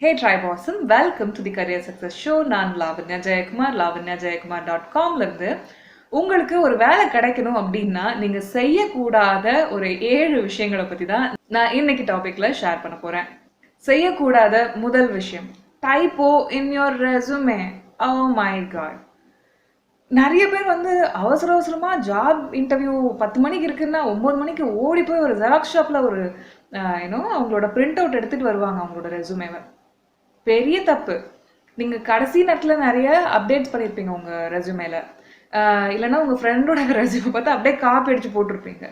Hey Tribe Awesome, welcome to the Career Success Show. நான் Lavanya Jayakumar, lavanyajaykumar.com இருந்து உங்களுக்கு ஒரு வேலை கிடைக்கணும் அப்படின்னா நீங்க செய்யக்கூடாத ஒரு 7 விஷயங்களை பத்தி தான் நான் இன்னைக்கு டாபிக்ல ஷேர் பண்ண போறேன். செய்யக்கூடாத முதல் விஷயம், typo in your resume. Oh my God, நிறைய பேர் அவசர அவசரமா ஜாப் இன்டர்வியூ 10 மணிக்கு இருக்குன்னா 9 மணிக்கு ஓடி போய் ஒரு ஜெராக்ஸ் ஷாப்ல ஒரு அவங்களோட பிரிண்ட் அவுட் எடுத்துட்டு வருவாங்க அவங்களோட ரெசுமேவை. பெரிய தப்பு. நீங்கள் கடைசி நேரத்தில் நிறைய அப்டேட்ஸ் பண்ணியிருப்பீங்க உங்கள் ரெசுமேல, இல்லைன்னா உங்கள் ஃப்ரெண்டோட ரெசுமே பார்த்து அப்படியே காப்பி அடிச்சு போட்டிருப்பீங்க.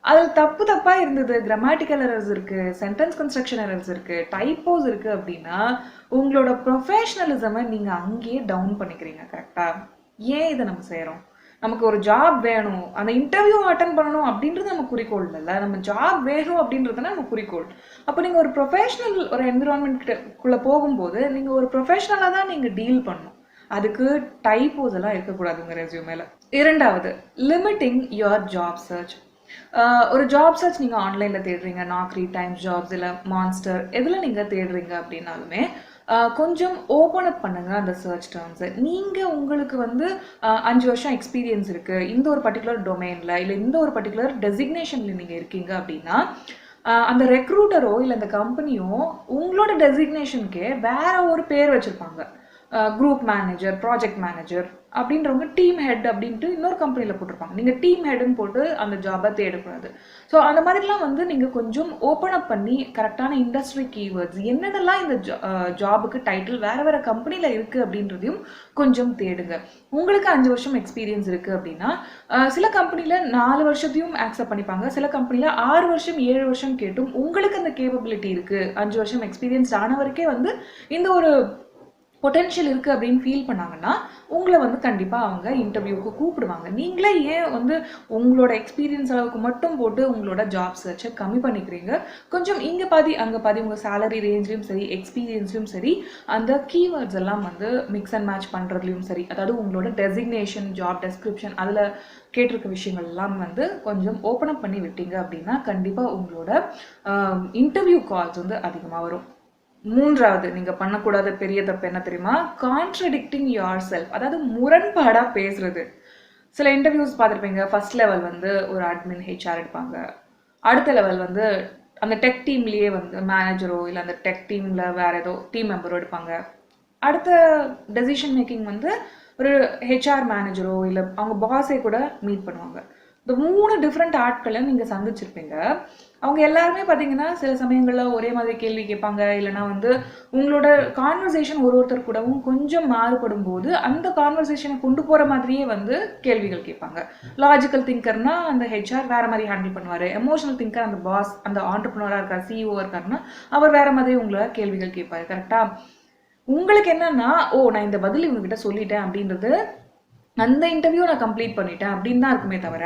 அதில் தப்பாக இருந்தது, கிராமட்டிக்கல் எரர்ஸ் இருக்குது, சென்டென்ஸ் கன்ஸ்ட்ரக்ஷன் எரர்ஸ் இருக்குது, டைப்போஸ் இருக்குது அப்படின்னா உங்களோட ப்ரொஃபஷ்னலிசமை நீங்கள் அங்கேயே டவுன் பண்ணிக்கிறீங்க. கரெக்டாக? ஏன் இதை நம்ம செய்கிறோம்? நமக்கு ஒரு ஜாப் வேணும், அந்த இன்டர்வியூ அட்டன் பண்ணணும் அப்படின்றது நம்ம குறிக்கோள் இல்லைல்ல, நம்ம ஜாப் வேணும் அப்படின்றதுனா நம்ம குறிக்கோள். அப்போ நீங்கள் ஒரு ப்ரொஃபஷ்னல் ஒரு என்விரான்மெண்ட்குள்ளே போகும்போது நீங்கள் ஒரு ப்ரொஃபஷ்னலாக தான் நீங்கள் டீல் பண்ணணும். அதுக்கு டைப்போஸ் எல்லாம் இருக்கக்கூடாது உங்கள் ரெஸ்யூமேல. இரண்டாவது, லிமிட்டிங் யுவர் ஜாப் சர்ச். ஒரு ஜாப் சர்ச் நீங்கள் ஆன்லைனில் தேடுறீங்க, நாக்ரி, டைம்ஸ் ஜாப்ஸ், இல்லை மான்ஸ்டர், எதில் நீங்கள் தேடுறீங்க அப்படின்னாலுமே கொஞ்சம் ஓப்பன் அப் பண்ணுங்க அந்த சர்ச் டேர்ம்ஸை. நீங்கள் உங்களுக்கு 5 வருஷம் எக்ஸ்பீரியன்ஸ் இருக்குது இந்த ஒரு பர்டிகுலர் டொமைனில், இல்லை இந்த ஒரு பர்டிகுலர் டெசிக்னேஷனில் நீங்கள் இருக்கீங்க அப்படின்னா அந்த ரெக்ரூட்டரோ இல்லை அந்த கம்பெனியோ உங்களோட டெசிக்னேஷனுக்கே வேற ஒரு பேர் வச்சுருப்பாங்க. குரூப் மேனேஜர், ப்ராஜெக்ட் மேனேஜர் அப்படின்றவங்க டீம் ஹெட் அப்படின்ட்டு இன்னொரு கம்பெனியில் போட்டிருப்பாங்க. நீங்கள் டீம் ஹெட்னு போட்டு அந்த ஜாபை தேடக்கூடாது. ஸோ அந்த மாதிரிலாம் நீங்கள் கொஞ்சம் ஓப்பன் அப் பண்ணி கரெக்டான இண்டஸ்ட்ரி கீவேர்ட்ஸ், என்னென்னலாம் இந்த ஜாபுக்கு டைட்டில் வேறு வேறு கம்பெனியில் இருக்குது அப்படின்றதையும் கொஞ்சம் தேடுங்க. உங்களுக்கு 5 வருஷம் எக்ஸ்பீரியன்ஸ் இருக்குது அப்படின்னா சில கம்பெனியில் 4 வருஷத்தையும் ஆக்செப்ட் பண்ணிப்பாங்க, சில கம்பெனியில் 6 வருஷம் 7 வருஷம் கேட்டும் உங்களுக்கு அந்த கேப்பபிலிட்டி இருக்குது, 5 வருஷம் எக்ஸ்பீரியன்ஸ் ஆனவருக்கே இந்த ஒரு பொட்டென்ஷியல் இருக்குது அப்படின்னு ஃபீல் பண்ணாங்கன்னா உங்களை கண்டிப்பாக அவங்க இன்டர்வியூக்கு கூப்பிடுவாங்க. நீங்களே ஏன் உங்களோட எக்ஸ்பீரியன்ஸ் அளவுக்கு மட்டும் போட்டு உங்களோட ஜாப் சர்ச்சை கம்மி பண்ணிக்கிறீங்க? கொஞ்சம் இங்கே பாதி அங்கே பாதி உங்கள் சேலரி ரேஞ்ச்லையும் சரி, எக்ஸ்பீரியன்ஸ்லையும் சரி, அந்த கீவேர்ட்ஸ் எல்லாம் மிக்ஸ் அண்ட் மேட்ச் பண்ணுறதுலையும் சரி, அதாவது உங்களோட டெசிக்னேஷன், ஜாப் டெஸ்கிரிப்ஷன், அதில் கேட்டிருக்க விஷயங்கள் எல்லாம் கொஞ்சம் ஓப்பன் அப் பண்ணி விட்டீங்க அப்படின்னா கண்டிப்பாக உங்களோட இன்டர்வியூ கால்ஸ் அதிகமாக வரும். மூன்றாவது, நீங்கள் பண்ணக்கூடாத பெரிய தப்பு என்ன தெரியுமா? கான்ட்ரடிக்டிங் யுவர் செல்ஃப், அதாவது முரண்பாடாக பேசுறது. சில இன்டர்வியூஸ் பார்த்துருப்பீங்க, ஃபர்ஸ்ட் லெவல் ஒரு அட்மின் ஹெச்ஆர் எடுப்பாங்க, அடுத்த லெவல் அந்த டெக் டீம்லேயே மேனேஜரோ இல்லை அந்த டெக் டீமில் வேற ஏதோ டீம் மெம்பரோ எடுப்பாங்க. அடுத்த டெசிஷன் மேக்கிங் ஒரு ஹெச்ஆர் மேனேஜரோ இல்லை அவங்க பாஸே கூட மீட் பண்ணுவாங்க. இந்த 3 டிஃப்ரெண்ட் ஆட்களை நீங்கள் சந்திச்சிருப்பீங்க. அவங்க எல்லாருமே பார்த்தீங்கன்னா சில சமயங்களில் ஒரே மாதிரி கேள்வி கேட்பாங்க, இல்லைனா உங்களோட கான்வர்சேஷன் ஒருத்தர் கூடவும் கொஞ்சம் மாறுபடும் போது அந்த கான்வர்சேஷனை கொண்டு போகிற மாதிரியே கேள்விகள் கேட்பாங்க. லாஜிக்கல் திங்கர்னா அந்த ஹெச்ஆர் வேற மாதிரி ஹேண்டில் பண்ணுவார், எமோஷனல் திங்கர் அந்த பாஸ், அந்த ஆண்டர்ப்ரனராக இருக்கார், சிஇஓ இருக்காருன்னா அவர் வேற மாதிரி உங்களை கேள்விகள் கேட்பாரு. கரெக்டாக? உங்களுக்கு என்னன்னா, நான் இந்த பதில் இவங்ககிட்ட சொல்லிட்டேன் அப்படின்றது, அந்த இன்டர்வியூ நான் கம்ப்ளீட் பண்ணிட்டேன் அப்படின்னு தான் இருக்குமே தவிர,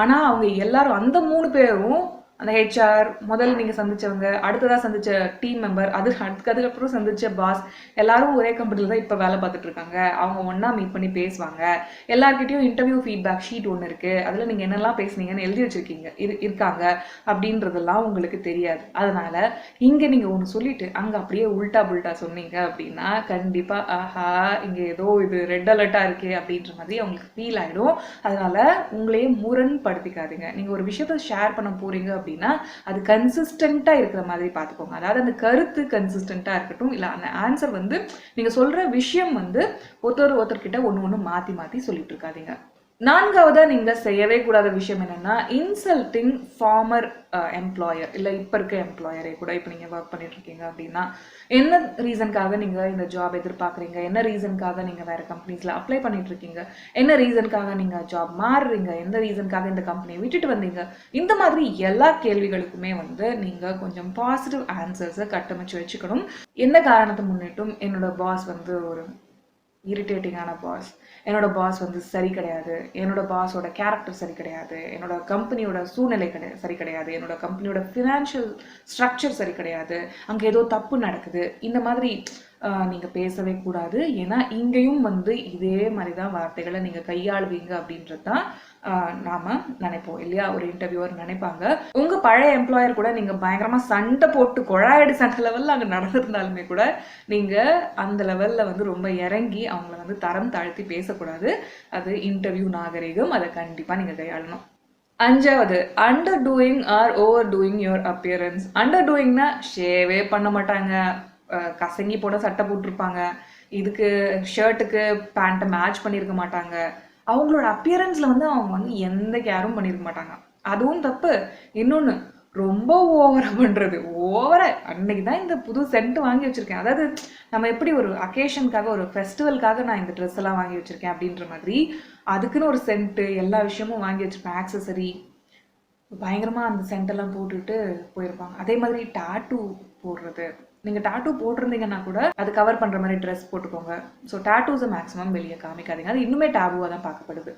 ஆனால் அவங்க எல்லாரும் அந்த 3 பேரும், அந்த ஹெச்ஆர், முதல்ல நீங்கள் சந்திச்சவங்க, அடுத்ததாக சந்திச்ச டீம் மெம்பர், அதுக்கப்புறம் சந்திச்ச பாஸ், எல்லாரும் ஒரே கம்பெனியில் தான் இப்போ வேலை பார்த்துட்டு இருக்காங்க. அவங்க ஒன்றா மீட் பண்ணி பேசுவாங்க. எல்லார்கிட்டையும் இன்டர்வியூ ஃபீட்பேக் ஷீட் ஒன்று இருக்குது, அதில் நீங்கள் என்னெல்லாம் பேசுனீங்கன்னு எழுதி வச்சுருக்கீங்க இருக்காங்க அப்படின்றதெல்லாம் உங்களுக்கு தெரியாது. அதனால் இங்கே நீங்கள் ஒன்று சொல்லிட்டு அங்கே அப்படியே உல்ட்டா புல்ட்டா சொன்னீங்க அப்படின்னா கண்டிப்பாக ஆஹா இங்கே ஏதோ இது ரெட் அலர்ட்டாக இருக்கே அப்படின்ற மாதிரி அவங்களுக்கு ஃபீல் ஆகிடும். அதனால் உங்களையே முரண்படுத்திக்காதீங்க. நீங்கள் ஒரு விஷயத்தை ஷேர் பண்ண போகிறீங்க அப்படின்னா அது கன்சிஸ்டண்டா இருக்கிற மாதிரி பார்த்துக்கோங்க. அதாவது அந்த கருத்து கன்சிஸ்டண்டா இருக்கட்டும், இல்லை அந்த ஆன்சர் நீங்க சொல்ற விஷயம் ஒருத்தர்கிட்ட ஒன்று மாற்றி மாற்றி சொல்லிட்டு இருக்காதீங்க. நான்காவதா நீங்க செய்யவே கூடாத விஷயம் என்னன்னா, இன்சல்ட்டிங் ஃபார்மர் எம்ப்ளாயர், இல்லை இப்போ இருக்க எம்ப்ளாயரே கூட. இப்போ நீங்கள் ஒர்க் பண்ணிட்டு இருக்கீங்க அப்படின்னா என்ன ரீசனுக்காக நீங்கள் இந்த ஜாப் எதிர்பார்க்குறீங்க, என்ன ரீசனுக்காக நீங்கள் வேறு கம்பெனிஸில் அப்ளை பண்ணிட்டு இருக்கீங்க, என்ன ரீசனுக்காக நீங்கள் ஜாப் மாறுறீங்க, எந்த ரீசனுக்காக இந்த கம்பெனியை விட்டுட்டு வந்தீங்க, இந்த மாதிரி எல்லா கேள்விகளுக்குமே நீங்கள் கொஞ்சம் பாசிட்டிவ் ஆன்சர்ஸை கட்டமைச்சு வச்சுக்கணும். எந்த காரணத்தை முன்னிட்டும் என்னோட பாஸ் ஒரு இரிட்டேட்டிங்கான பாஸ், என்னோட பாஸ் சரி கிடையாது, என்னோட பாஸோட கேரக்டர் சரி கிடையாது, என்னோட கம்பெனியோட சூழ்நிலை சரி கிடையாது, என்னோட கம்பெனியோட ஃபினான்ஷியல் ஸ்ட்ரக்சர் சரி கிடையாது, அங்கே ஏதோ தப்பு நடக்குது, இந்த மாதிரி நீங்கள் பேசவே கூடாது. ஏன்னா இங்கேயும் வந்து இதே மாதிரி தான் வார்த்தைகளை நீங்கள் கையாளுவீங்க அப்படின்றது தான் நாம் நினைப்போம் இல்லையா? ஒரு இன்டர்வியூவர் நினைப்பாங்க. உங்கள் பழைய எம்ப்ளாயர் கூட நீங்கள் பயங்கரமாக சண்டை போட்டு குழாயடி சண்டை லெவலில் அங்கே நடந்திருந்தாலுமே கூட நீங்கள் அந்த லெவலில் வந்து ரொம்ப இறங்கி அவங்கள வந்து தரம் தாழ்த்தி பேசக்கூடாது. அது இன்டர்வியூ நாகரிகம். அதை கண்டிப்பாக நீங்கள் கையாளணும். 5வது, underdoing or overdoing your appearance. அண்டர் டூயிங்னா ஷேவே பண்ண மாட்டாங்க, கசங்கி போட சட்டை போட்டிருப்பாங்க, இதுக்கு ஷர்ட்டுக்கு பேண்ட்டை மேட்ச் பண்ணியிருக்க மாட்டாங்க, அவங்களோட அப்பியரன்ஸில் வந்து அவங்க வந்து எந்த கேரும் பண்ணியிருக்க மாட்டாங்க. அதுவும் தப்பு. இன்னொன்று, ரொம்ப ஓவராக பண்ணுறது. ஓவராக அன்னைக்கு தான் இந்த புது சென்ட் வாங்கி வச்சுருக்கேன், அதாவது நம்ம எப்படி ஒரு அக்கேஷனுக்காக ஒரு ஃபெஸ்டிவலுக்காக நான் இந்த ட்ரெஸ் எல்லாம் வாங்கி வச்சுருக்கேன் அப்படின்ற மாதிரி அதுக்குன்னு ஒரு சென்ட்டு எல்லா விஷயமும் வாங்கி வச்சுருப்பேன், ஆக்சசரி பயங்கரமாக அந்த சென்டெல்லாம் போட்டுட்டு போயிருப்பாங்க. அதே மாதிரி டாட்டூ போடுறது, நீங்கள் டாட்டூ போட்டிருந்தீங்கன்னா கூட அது கவர் பண்ணுற மாதிரி ட்ரெஸ் போட்டுக்கோங்க. ஸோ டாட்டூஸை மேக்ஸிமம் வெளியே காமிக்காதீங்க, அது இன்னுமே டேபுவாக தான் பார்க்கப்படுது.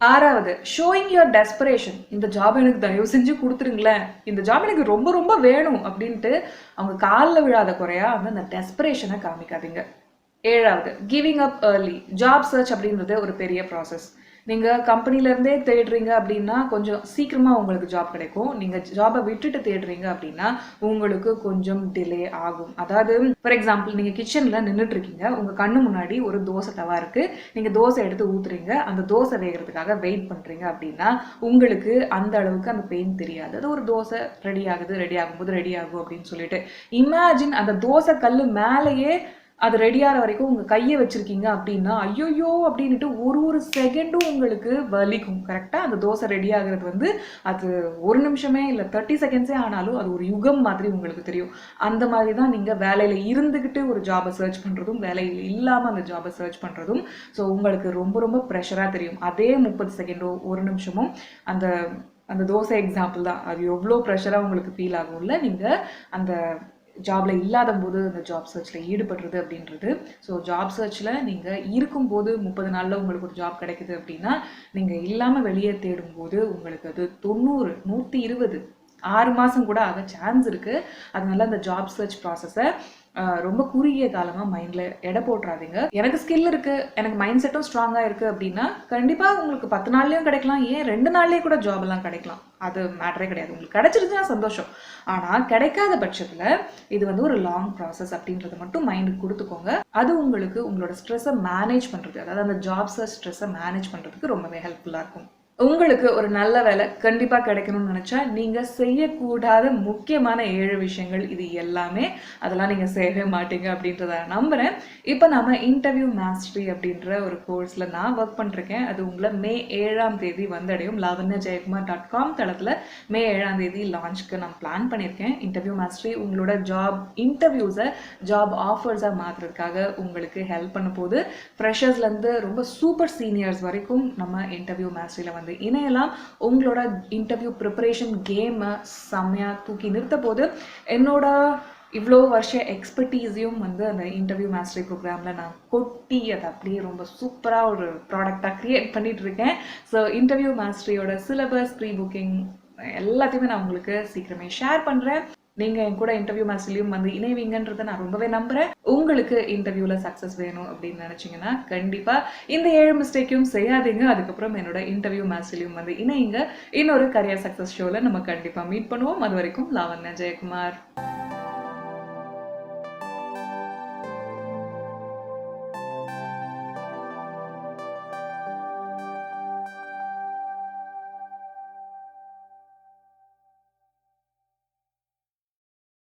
6வது, ஷோயிங் யுவர் டெஸ்பரேஷன். இந்த ஜாப் எனக்கு தயவு செஞ்சு கொடுத்துருங்களேன், இந்த ஜாப் எனக்கு ரொம்ப ரொம்ப வேணும் அப்படின்ட்டு அவங்க காலில் விழாத குறையா வந்து அந்த டெஸ்பரேஷனை காமிக்காதீங்க. 7வது, giving up early. Job search அப்படின்றது ஒரு பெரிய ப்ராசஸ். நீங்கள் கம்பெனிலேருந்தே தேடுறீங்க அப்படின்னா கொஞ்சம் சீக்கிரமாக உங்களுக்கு ஜாப் கிடைக்கும். நீங்கள் ஜாபை விட்டுட்டு தேடுறீங்க அப்படின்னா உங்களுக்கு கொஞ்சம் டிலே ஆகும். அதாவது ஃபார் எக்ஸாம்பிள், நீங்கள் கிச்சனில் நின்றுட்டுருக்கீங்க, உங்கள் கண்ணு முன்னாடி ஒரு தோசை தவா இருக்குது, நீங்கள் தோசை எடுத்து ஊற்றுறீங்க, அந்த தோசை வேகிறதுக்காக வெயிட் பண்ணுறீங்க அப்படின்னா உங்களுக்கு அந்த அளவுக்கு அந்த பெயின் தெரியாது. அது ஒரு தோசை ரெடி ஆகும்போது ரெடி ஆகும் அப்படின்னு சொல்லிட்டு இமேஜின். அந்த தோசை கல் மேலேயே அது ரெடியாகிற வரைக்கும் உங்கள் கையை வச்சுருக்கீங்க அப்படின்னா ஐயோயோ அப்படின்ட்டு ஒரு செகண்டும் உங்களுக்கு வலிக்கும். கரெக்டாக அந்த தோசை ரெடி ஆகிறது வந்து அது 1 நிமிஷமே இல்லை 30 செகண்ட்ஸே ஆனாலும் அது ஒரு யுகம் மாதிரி உங்களுக்கு தெரியும். அந்த மாதிரி தான் நீங்கள் வேலையில் இருந்துக்கிட்டு ஒரு ஜாபை சர்ச் பண்ணுறதும் வேலையில் இல்லாமல் அந்த ஜாபை சர்ச் பண்ணுறதும். ஸோ உங்களுக்கு ரொம்ப ரொம்ப ப்ரெஷராக தெரியும். அதே 30 செகண்டோ 1 நிமிஷமும் அந்த தோசை எக்ஸாம்பிள் தான், அது எவ்வளோ ப்ரெஷராக உங்களுக்கு ஃபீல் ஆகும்ல நீங்கள் அந்த ஜாப்ல இல்லாத போது அந்த ஜாப் சர்ச்சில் ஈடுபடுறது அப்படின்றது. ஸோ ஜாப் சர்ச்சில் நீங்கள் இருக்கும்போது 30 நாளில் உங்களுக்கு ஒரு ஜாப் கிடைக்குது அப்படின்னா நீங்கள் இல்லாமல் வெளியே தேடும்போது உங்களுக்கு அது 90, 120, 6 மாதம் கூட ஆக சான்ஸ் இருக்குது. அதனால அந்த ஜாப் சர்ச் ப்ராசஸை ரொம்ப குறுகிய காலமாக மைண்டில் எடை போட்டுறாதீங்க. எனக்கு ஸ்கில் இருக்குது, எனக்கு மைண்ட் செட்டும் ஸ்ட்ராங்காக இருக்குது அப்படின்னா கண்டிப்பாக உங்களுக்கு 10 நாள்லேயும் கிடைக்கலாம், ஏன் 2 நாள்லேயே கூட ஜாப் எல்லாம் கிடைக்கலாம். அது மேட்டரே கிடையாது. உங்களுக்கு கிடைச்சிருச்சுன்னா சந்தோஷம். ஆனால் கிடைக்காத பட்சத்தில் இது வந்து ஒரு லாங் ப்ராசஸ் அப்படின்றத மட்டும் மைண்டுக்கு கொடுத்துக்கோங்க. அது உங்களுக்கு உங்களோட ஸ்ட்ரெஸ்ஸை மேனேஜ் பண்ணுறது, அதாவது அந்த ஜாப் சர்ச் ஸ்ட்ரெஸ்ஸை மேனேஜ் பண்ணுறதுக்கு ரொம்பவே ஹெல்ப்ஃபுல்லாக இருக்கும். உங்களுக்கு ஒரு நல்ல வேலை கண்டிப்பாக கிடைக்கணும்னு நினச்சா நீங்கள் செய்யக்கூடாத முக்கியமான 7 விஷயங்கள் இது எல்லாமே, அதெல்லாம் நீங்கள் செய்யவே மாட்டீங்க அப்படின்றத நம்புகிறேன். இப்போ நம்ம இன்டர்வியூ மாஸ்டரி அப்படின்ற ஒரு கோர்ஸில் நான் ஒர்க் பண்ணிருக்கேன். அது உங்களை மே 7ஆம் தேதி வந்தடையும். lavanyajaykumar.com தளத்தில் மே 7ஆம் தேதி லான்ச்க்கு நான் பிளான் பண்ணியிருக்கேன். இன்டர்வியூ மாஸ்டரி உங்களோட ஜாப் இன்டர்வியூஸை ஜாப் ஆஃபர்ஸாக மாற்றுறதுக்காக உங்களுக்கு ஹெல்ப் பண்ண போது. ஃப்ரெஷர்ஸ்லேருந்து ரொம்ப சூப்பர் சீனியர்ஸ் வரைக்கும் நம்ம இன்டர்வியூ மாஸ்டரியில் வந்து இணையலாம். உங்களோட இன்டர்வியூ ப்ரிப்பரேஷன் கேமை செம்மையாக தூக்கி நிறுத்த போது என்னோட இவ்வளோ வருஷ எக்ஸ்பர்டீஸையும் வந்து அந்த இன்டர்வியூ மாஸ்டரி ப்ரோக்ராமில் நான் கொட்டி அதை அப்படியே ரொம்ப சூப்பராக ஒரு ப்ராடக்டாக க்ரியேட் பண்ணிட்டு இருக்கேன். ஸோ இன்டர்வியூ மாஸ்டரியோட சிலபஸ், ப்ரீ புக்கிங் எல்லாத்தையுமே நான் உங்களுக்கு சீக்கிரமே ஷேர் பண்ணுறேன். நீங்கள் என் கூட இன்டர்வியூ மாஸ்டர்லையும் வந்து இணைவீங்கன்றதை நான் ரொம்பவே நம்புகிறேன். உங்களுக்கு இன்டர்வியூவில் சக்ஸஸ் வேணும் அப்படின்னு நினச்சிங்கன்னா கண்டிப்பாக இந்த 7 மிஸ்டேக்கையும் செய்யாதீங்க. அதுக்கப்புறம் என்னோட இன்டர்வியூ மாஸ்டர்லையும் வந்து இணையுங்க. இன்னொரு கரியர் சக்ஸஸ் ஷோவில் நம்ம கண்டிப்பாக மீட் பண்ணுவோம். அது வரைக்கும் லாவண்யா ஜெயக்குமார்.